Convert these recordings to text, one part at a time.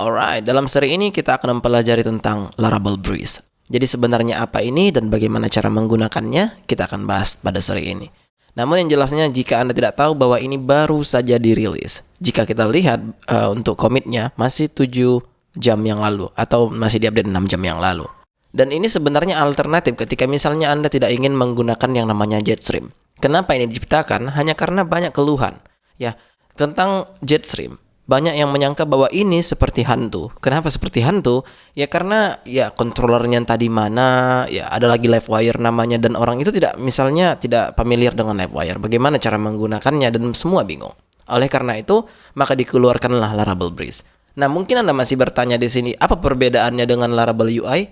Alright, dalam seri ini kita akan mempelajari tentang Laravel Breeze. Jadi sebenarnya apa ini dan bagaimana cara menggunakannya, kita akan bahas pada seri ini. Namun yang jelasnya jika Anda tidak tahu bahwa ini baru saja dirilis. Jika kita lihat untuk komitnya masih 7 jam yang lalu atau masih diupdate 6 jam yang lalu. Dan ini sebenarnya alternatif ketika misalnya Anda tidak ingin menggunakan yang namanya Jetstream. Kenapa ini diciptakan? Hanya karena banyak keluhan ya tentang Jetstream. Banyak yang menyangka bahwa ini seperti hantu. Kenapa seperti hantu? Ya karena ya controllernya tadi mana, ya ada lagi Livewire namanya dan orang itu tidak familiar dengan Livewire. Bagaimana cara menggunakannya dan semua bingung. Oleh karena itu, maka dikeluarkanlah Laravel Breeze. Nah, mungkin Anda masih bertanya di sini, apa perbedaannya dengan Laravel UI?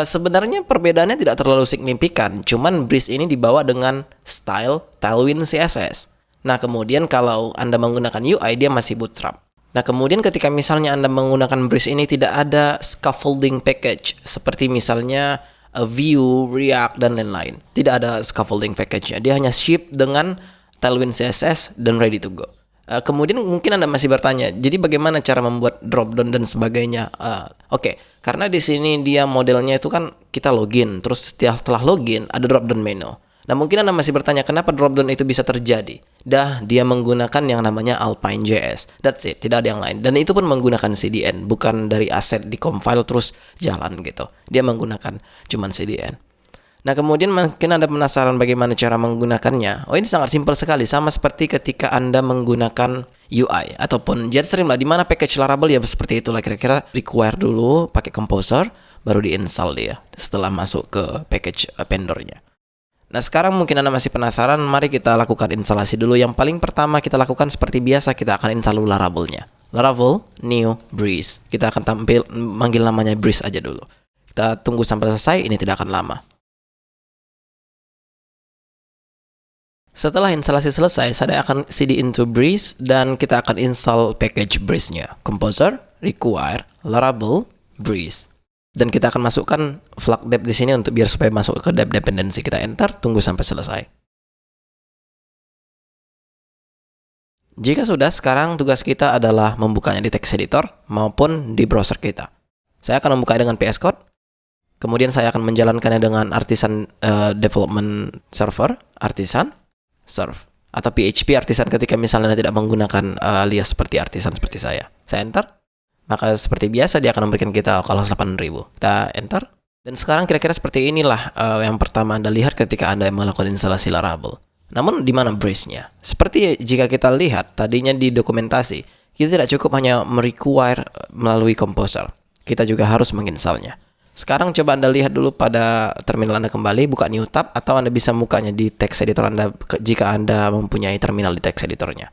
Sebenarnya perbedaannya tidak terlalu signifikan, cuman Breeze ini dibawa dengan style Tailwind CSS. Nah, kemudian kalau Anda menggunakan UI, dia masih Bootstrap. Nah, kemudian ketika misalnya Anda menggunakan Breeze ini tidak ada scaffolding package, seperti misalnya Vue, React, dan lain-lain. Tidak ada scaffolding package-nya. Dia hanya ship dengan Tailwind CSS dan ready to go. Kemudian mungkin Anda masih bertanya, jadi bagaimana cara membuat dropdown dan sebagainya? Oke, karena di sini dia modelnya itu kan kita login, terus setelah login ada dropdown menu. Nah, mungkin Anda masih bertanya kenapa dropdown itu bisa terjadi. Dia menggunakan yang namanya Alpine.js. That's it, tidak ada yang lain. Dan itu pun menggunakan CDN, bukan dari aset di compile terus jalan gitu. Dia menggunakan cuman CDN. Nah, kemudian mungkin Anda penasaran bagaimana cara menggunakannya. Oh, ini sangat simpel sekali, sama seperti ketika Anda menggunakan UI ataupun Jetstream lah, di mana package Laravel ya seperti itulah kira-kira. Require dulu pakai Composer, baru diinstal dia setelah masuk ke package vendornya. Nah, sekarang mungkin Anda masih penasaran, mari kita lakukan instalasi dulu. Yang paling pertama kita lakukan seperti biasa, kita akan install Laravelnya. Laravel new Breeze. Kita akan manggil namanya Breeze aja dulu. Kita tunggu sampai selesai, ini tidak akan lama. Setelah instalasi selesai, saya akan cd into Breeze dan kita akan install package Breeze-nya. Composer, require, Laravel, Breeze. Dan kita akan masukkan flag dep di sini untuk biar supaya masuk ke dep dependency. Kita enter, tunggu sampai selesai. Jika sudah, sekarang tugas kita adalah membukanya di text editor maupun di browser kita. Saya akan membukanya dengan VS Code. Kemudian saya akan menjalankannya dengan Artisan Development Server, Artisan Serve, atau PHP Artisan ketika misalnya tidak menggunakan alias seperti Artisan seperti saya. Saya enter, maka seperti biasa dia akan memberikan kita calls 8000. Kita enter, dan sekarang kira-kira seperti inilah yang pertama Anda lihat ketika Anda melakukan instalasi Laravel. Namun di mana Breeze-nya? Seperti jika kita lihat tadinya di dokumentasi, kita tidak cukup hanya merequire melalui Composer. Kita juga harus menginstalnya. Sekarang coba Anda lihat dulu pada terminal Anda kembali, buka new tab, atau Anda bisa bukanya di text editor Anda jika Anda mempunyai terminal di text editornya.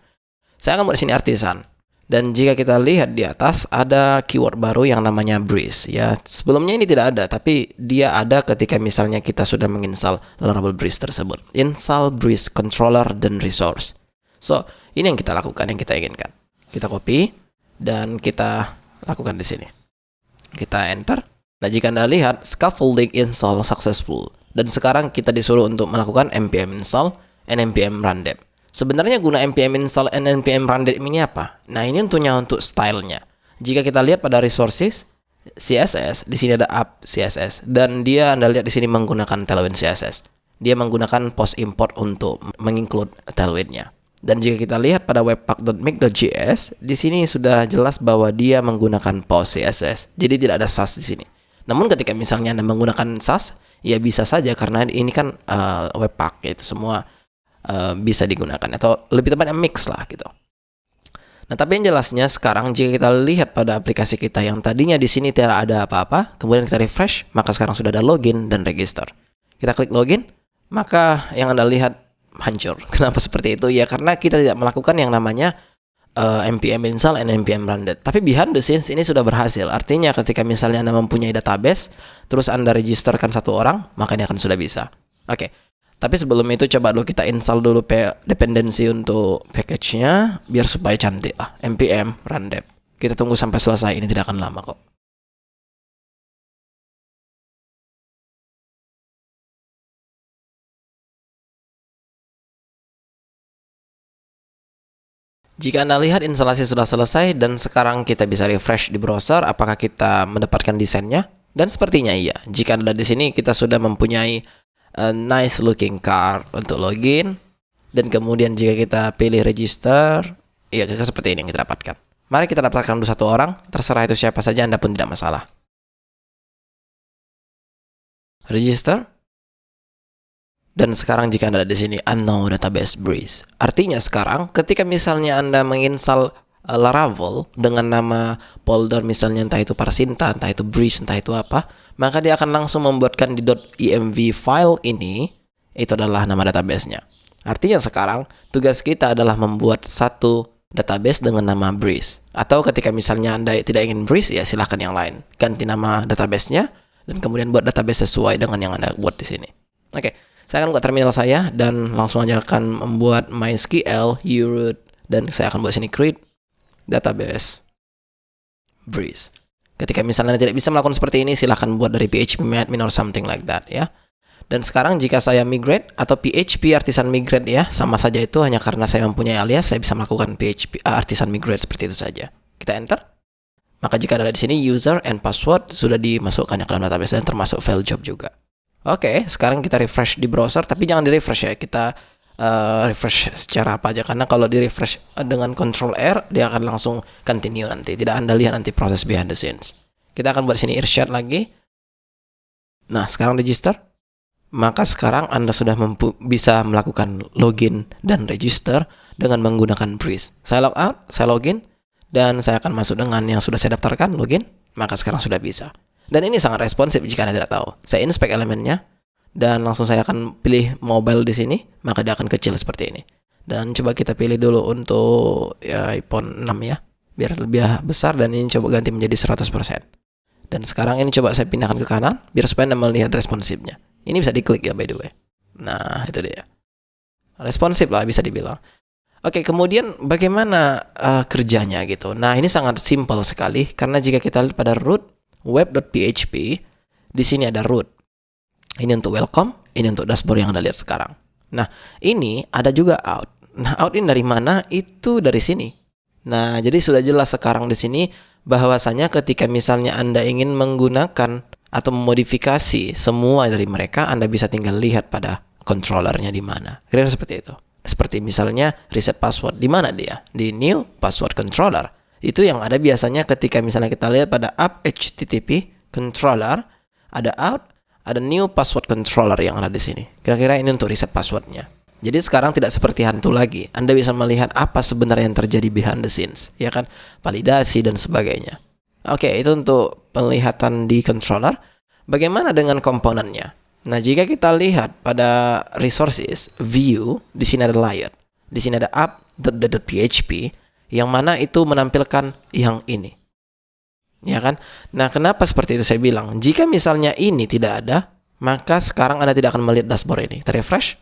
Saya akan buat di sini Artisan. Dan jika kita lihat di atas ada keyword baru yang namanya Breeze ya. Sebelumnya ini tidak ada, tapi dia ada ketika misalnya kita sudah menginstal Laravel Breeze tersebut. Install Breeze controller dan resource. So, ini yang kita lakukan, yang kita inginkan. Kita copy dan kita lakukan di sini. Kita enter. Nah, jika Anda lihat scaffolding install successful, dan sekarang kita disuruh untuk melakukan npm install and npm run dep. Sebenarnya guna npm install and npm run dep ini apa? Nah, ini tentunya untuk stylenya. Jika kita lihat pada resources CSS, di sini ada app CSS dan dia Anda lihat di sini menggunakan Tailwind CSS. Dia menggunakan post import untuk menginclude Tailwind-nya. Dan jika kita lihat pada webpack.make.js, di sini sudah jelas bahwa dia menggunakan post CSS. Jadi tidak ada Sass di sini. Namun ketika misalnya Anda menggunakan Sass, ya bisa saja karena ini kan webpack, itu semua bisa digunakan atau lebih tepatnya mix lah gitu. Nah, tapi yang jelasnya sekarang jika kita lihat pada aplikasi kita yang tadinya di sini tidak ada apa-apa, kemudian kita refresh, maka sekarang sudah ada login dan register. Kita klik login, maka yang Anda lihat hancur. Kenapa seperti itu? Ya karena kita tidak melakukan yang namanya npm install and npm run dep. Tapi behind the scenes ini sudah berhasil. Artinya ketika misalnya Anda mempunyai database, terus Anda registerkan satu orang, maka ini akan sudah bisa. Oke. Tapi sebelum itu coba dulu kita install dulu dependensi untuk package-nya biar supaya cantik lah. npm run dep. Kita tunggu sampai selesai, ini tidak akan lama kok. Jika Anda lihat instalasi sudah selesai dan sekarang kita bisa refresh di browser, apakah kita mendapatkan desainnya? Dan sepertinya iya. Jika Anda di sini kita sudah mempunyai a nice looking card untuk login, dan kemudian jika kita pilih register, iya kita seperti ini yang kita dapatkan. Mari kita daftarkan dulu satu orang, terserah itu siapa saja, Anda pun tidak masalah. Register. Dan sekarang jika Anda di sini unknown database breeze, artinya sekarang ketika misalnya Anda menginstal Laravel dengan nama folder misalnya entah itu Parsinta, entah itu breeze, entah itu apa, maka dia akan langsung membuatkan di .env file ini, itu adalah nama database-nya. Artinya sekarang tugas kita adalah membuat satu database dengan nama breeze. Atau ketika misalnya Anda tidak ingin breeze, ya silahkan yang lain. Ganti nama database-nya dan kemudian buat database sesuai dengan yang Anda buat di sini. Oke, saya akan buka terminal saya dan langsung aja akan membuat MySQL uroot dan saya akan buat sini create database breeze. Ketika misalnya Anda tidak bisa melakukan seperti ini, silahkan buat dari php-admin or something like that ya. Dan sekarang jika saya migrate atau PHP artisan migrate ya, sama saja itu, hanya karena saya mempunyai alias saya bisa melakukan PHP artisan migrate seperti itu saja. Kita enter. Maka jika ada di sini user and password sudah dimasukkan ke dalam database dan termasuk file job juga. Oke, sekarang kita refresh di browser, tapi jangan di refresh ya. Kita refresh secara apa aja, karena kalau di refresh dengan Ctrl R dia akan langsung continue nanti. Tidak Anda lihat nanti proses behind the scenes. Kita akan buat sini irsyad lagi. Nah, sekarang register. Maka sekarang Anda sudah bisa melakukan login dan register dengan menggunakan breeze. Saya log out, saya login, dan saya akan masuk dengan yang sudah saya daftarkan, login. Maka sekarang sudah bisa. Dan ini sangat responsif jika Anda tidak tahu. Saya inspect elemennya dan langsung saya akan pilih mobile di sini, maka dia akan kecil seperti ini. Dan coba kita pilih dulu untuk ya, iPhone 6 ya, biar lebih besar, dan ini coba ganti menjadi 100%. Dan sekarang ini coba saya pindahkan ke kanan biar supaya Anda melihat responsifnya. Ini bisa diklik ya by the way. Nah, itu dia. Responsif lah bisa dibilang. Oke, kemudian bagaimana kerjanya gitu. Nah, ini sangat simple sekali karena jika kita lihat pada root web.php, di sini ada root. Ini untuk welcome, ini untuk dashboard yang Anda lihat sekarang. Nah, ini ada juga out. Nah, out ini dari mana? Itu dari sini. Nah, jadi sudah jelas sekarang di sini bahwasanya ketika misalnya Anda ingin menggunakan atau memodifikasi semua dari mereka, Anda bisa tinggal lihat pada controllernya di mana. Kira-kira seperti itu. Seperti misalnya reset password, di mana dia? Di new password controller. Itu yang ada biasanya ketika misalnya kita lihat pada app HTTP controller, ada out, ada new password controller yang ada di sini. Kira-kira ini untuk reset passwordnya. Jadi sekarang tidak seperti hantu lagi. Anda bisa melihat apa sebenarnya yang terjadi behind the scenes, ya kan? Validasi dan sebagainya. Oke, itu untuk penglihatan di controller. Bagaimana dengan komponennya? Nah, jika kita lihat pada resources, view, di sini ada layer. Di sini ada app.php, yang mana itu menampilkan yang ini. Ya kan? Nah, kenapa seperti itu saya bilang? Jika misalnya ini tidak ada, maka sekarang Anda tidak akan melihat dashboard ini. Kita refresh,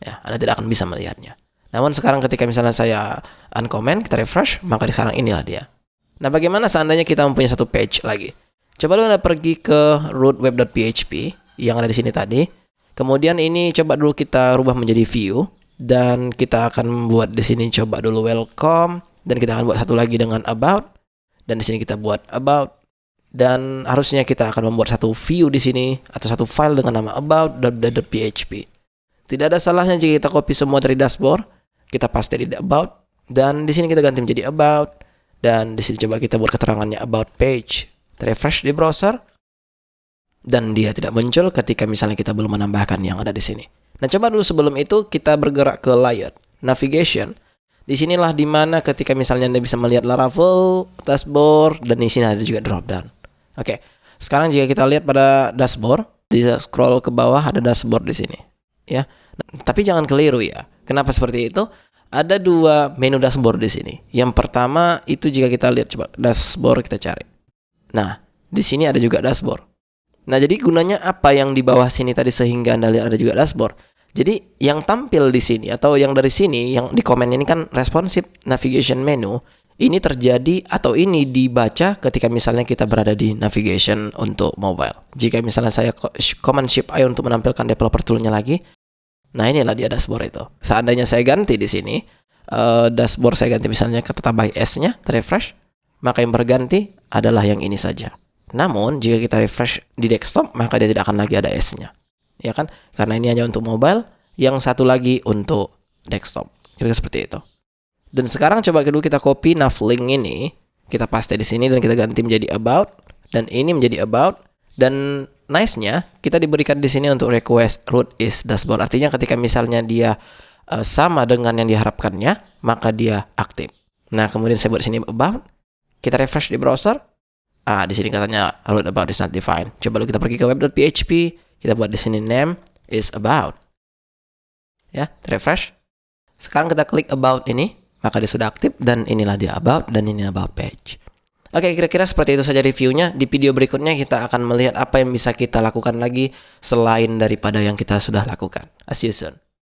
ya, Anda tidak akan bisa melihatnya. Namun sekarang ketika misalnya saya uncomment, kita refresh, maka sekarang inilah dia. Nah, bagaimana seandainya kita mempunyai satu page lagi? Coba dulu Anda pergi ke root web.php yang ada di sini tadi. Kemudian ini coba dulu kita rubah menjadi view dan kita akan membuat di sini coba dulu welcome dan kita akan buat satu lagi dengan about dan di sini kita buat about dan harusnya kita akan membuat satu view di sini atau satu file dengan nama about.php. Tidak ada salahnya jika kita copy semua dari dashboard, kita paste di about dan di sini kita ganti menjadi about. Dan di sini coba kita buat keterangannya about page. Refresh di browser dan dia tidak muncul ketika misalnya kita belum menambahkan yang ada di sini. Nah, coba dulu sebelum itu kita bergerak ke layer navigation. Di sinilah dimana ketika misalnya Anda bisa melihat Laravel, dashboard, dan di sini ada juga drop down. Oke, sekarang jika kita lihat pada dashboard, bisa scroll ke bawah ada dashboard di sini. Ya, nah, tapi jangan keliru ya. Kenapa seperti itu? Ada dua menu dashboard di sini. Yang pertama itu jika kita lihat coba dashboard kita cari. Nah, di sini ada juga dashboard. Nah, jadi gunanya apa yang di bawah sini tadi sehingga Anda lihat ada juga dashboard? Jadi yang tampil di sini atau yang dari sini yang di komen ini kan responsive navigation menu. Ini terjadi atau ini dibaca ketika misalnya kita berada di navigation untuk mobile. Jika misalnya saya command shift I untuk menampilkan developer tool-nya lagi, nah inilah dia dashboard itu. Seandainya saya ganti di sini, dashboard saya ganti misalnya kata tambah S-nya, refresh, maka yang berganti adalah yang ini saja. Namun jika kita refresh di desktop, maka dia tidak akan lagi ada S-nya. Ya kan? Karena ini hanya untuk mobile, yang satu lagi untuk desktop. Kira-kira seperti itu. Dan sekarang coba dulu kita copy nav link ini, kita paste di sini dan kita ganti menjadi about, dan ini menjadi about, dan nice-nya kita diberikan di sini untuk request root is dashboard. Artinya ketika misalnya dia sama dengan yang diharapkannya, maka dia aktif. Nah, kemudian saya buat di sini about, kita refresh di browser. Di sini katanya root about is not defined. Coba dulu kita pergi ke web.php, kita buat di sini name is about. Ya, refresh. Sekarang kita klik about ini, maka dia sudah aktif dan inilah dia about dan ini about page. Oke, kira-kira seperti itu saja reviewnya. Di video berikutnya kita akan melihat apa yang bisa kita lakukan lagi selain daripada yang kita sudah lakukan. See you soon.